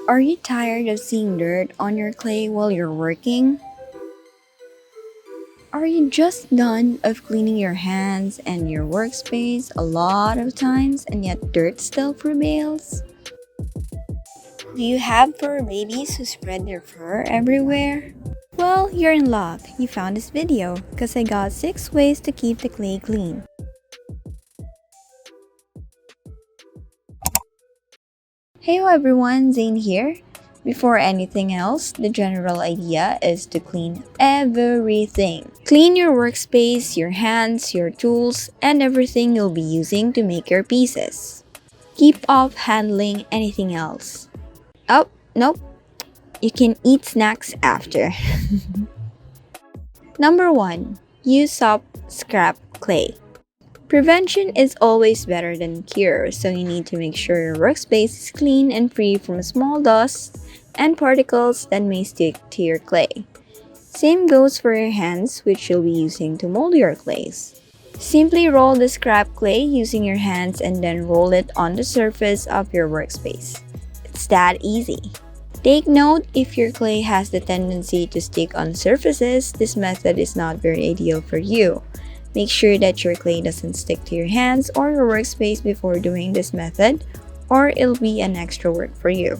Are you tired of seeing dirt on your clay while you're working? Are you just done of cleaning your hands and your workspace a lot of times and yet dirt still prevails? Do you have fur babies who spread their fur everywhere? Well, you're in luck. You found this video because I got 6 ways to keep the clay clean. Hey everyone, Zane here. Before anything else, the general idea is to clean everything. Clean your workspace, your hands, your tools, and everything you'll be using to make your pieces. Keep off handling anything else. Oh, nope. You can eat snacks after. Number 1. Use up scrap clay. Prevention is always better than cure, so you need to make sure your workspace is clean and free from small dust and particles that may stick to your clay. Same goes for your hands, which you'll be using to mold your clays. Simply roll the scrap clay using your hands and then roll it on the surface of your workspace. It's that easy. Take note, if your clay has the tendency to stick on surfaces, this method is not very ideal for you. Make sure that your clay doesn't stick to your hands or your workspace before doing this method, or it'll be an extra work for you.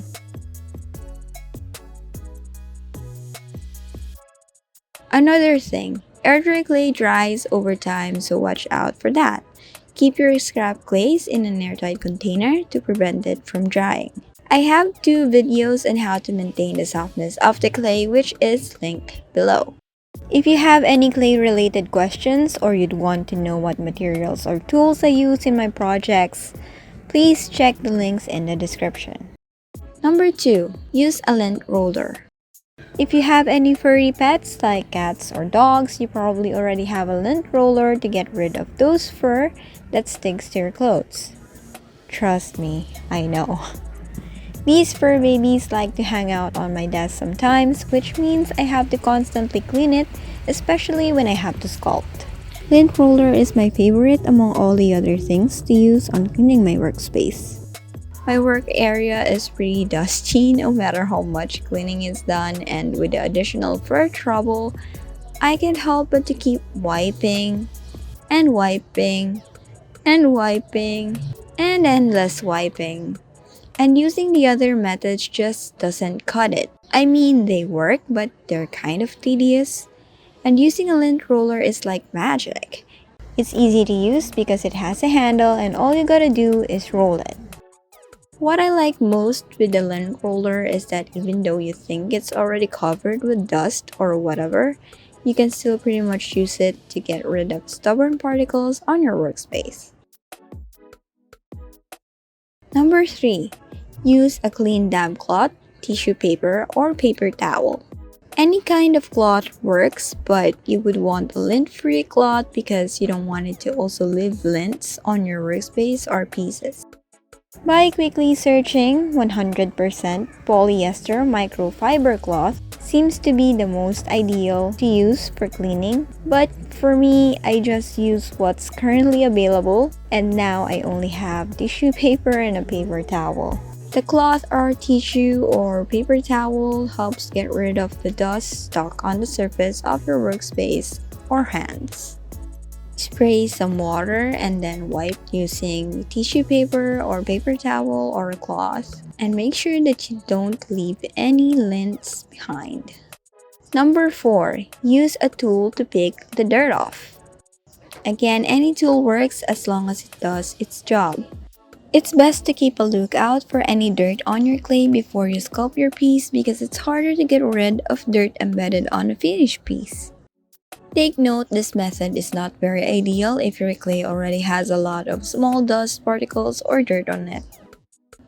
Another thing, air dry clay dries over time, so watch out for that. Keep your scrap clays in an airtight container to prevent it from drying. I have 2 videos on how to maintain the softness of the clay, which is linked below. If you have any clay related questions or you'd want to know what materials or tools I use in my projects, please check the links in the description. Number 2. Use a lint roller. If you have any furry pets like cats or dogs, you probably already have a lint roller to get rid of those fur that sticks to your clothes. Trust me, I know. These fur babies like to hang out on my desk sometimes, which means I have to constantly clean it, especially when I have to sculpt. Lint roller is my favorite among all the other things to use on cleaning my workspace. My work area is pretty dusty no matter how much cleaning is done, and with the additional fur trouble, I can't help but to keep wiping and wiping and wiping and endless wiping. And using the other methods just doesn't cut it. I mean, they work, but they're kind of tedious. And using a lint roller is like magic. It's easy to use because it has a handle and all you gotta do is roll it. What I like most with the lint roller is that even though you think it's already covered with dust or whatever, you can still pretty much use it to get rid of stubborn particles on your workspace. Number 3. Use a clean damp cloth, tissue paper, or paper towel. Any kind of cloth works, but you would want a lint-free cloth because you don't want it to also leave lints on your workspace or pieces. By quickly searching, 100% polyester microfiber cloth seems to be the most ideal to use for cleaning, but for me, I just use what's currently available, and now I only have tissue paper and a paper towel. The cloth or tissue or paper towel helps get rid of the dust stuck on the surface of your workspace or hands. Spray some water and then wipe using tissue paper or paper towel or a cloth, and make sure that you don't leave any lints behind. Number 4. Use a tool to pick the dirt off. Again, any tool works as long as it does its job. It's best to keep a lookout for any dirt on your clay before you sculpt your piece because it's harder to get rid of dirt embedded on a finished piece. Take note, this method is not very ideal if your clay already has a lot of small dust particles or dirt on it.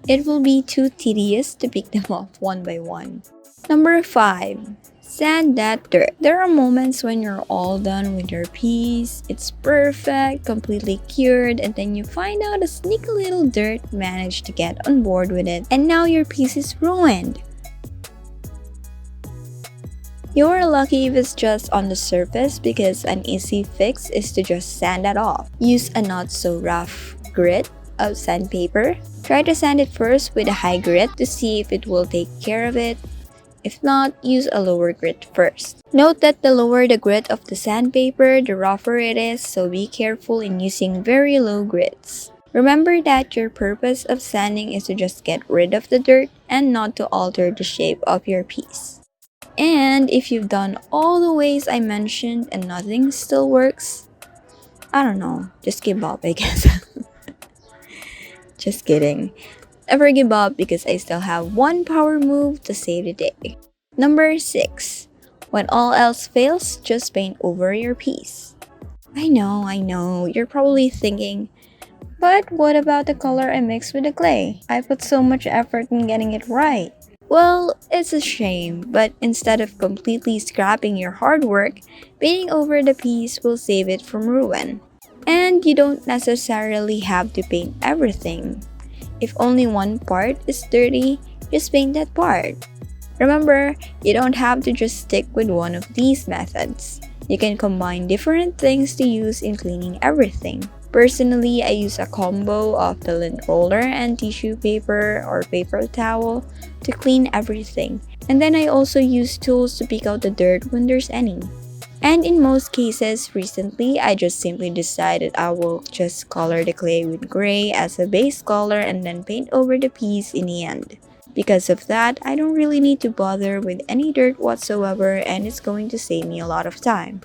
It will be too tedious to pick them off one by one. Number 5. Sand that dirt. There are moments when you're all done with your piece, it's perfect, completely cured, and then you find out a sneaky little dirt managed to get on board with it, and now your piece is ruined. You're lucky if it's just on the surface because an easy fix is to just sand that off. Use a not so rough grit of sandpaper. Try to sand it first with a high grit to see if it will take care of it. If not, use a lower grit first. Note that the lower the grit of the sandpaper, the rougher it is, so be careful in using very low grits. Remember that your purpose of sanding is to just get rid of the dirt and not to alter the shape of your piece. And if you've done all the ways I mentioned and nothing still works, I don't know, just give up, I guess. Just kidding. Never give up because I still have one power move to save the day. Number 6. When all else fails, just paint over your piece. I know, you're probably thinking, but what about the color I mixed with the clay? I put so much effort in getting it right. Well, it's a shame, but instead of completely scrapping your hard work, painting over the piece will save it from ruin. And you don't necessarily have to paint everything. If only one part is dirty, just paint that part. Remember, you don't have to just stick with one of these methods. You can combine different things to use in cleaning everything. Personally, I use a combo of the lint roller and tissue paper or paper towel to clean everything. And then I also use tools to pick out the dirt when there's any. And in most cases, recently, I just simply decided I will just color the clay with gray as a base color and then paint over the piece in the end. Because of that, I don't really need to bother with any dirt whatsoever and it's going to save me a lot of time.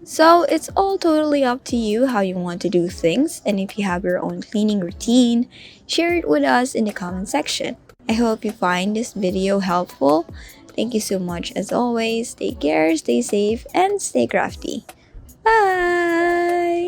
So it's all totally up to you how you want to do things, and if you have your own cleaning routine, share it with us in the comment section. I hope you find this video helpful. Thank you so much as always. Take care, stay safe, and stay crafty. Bye!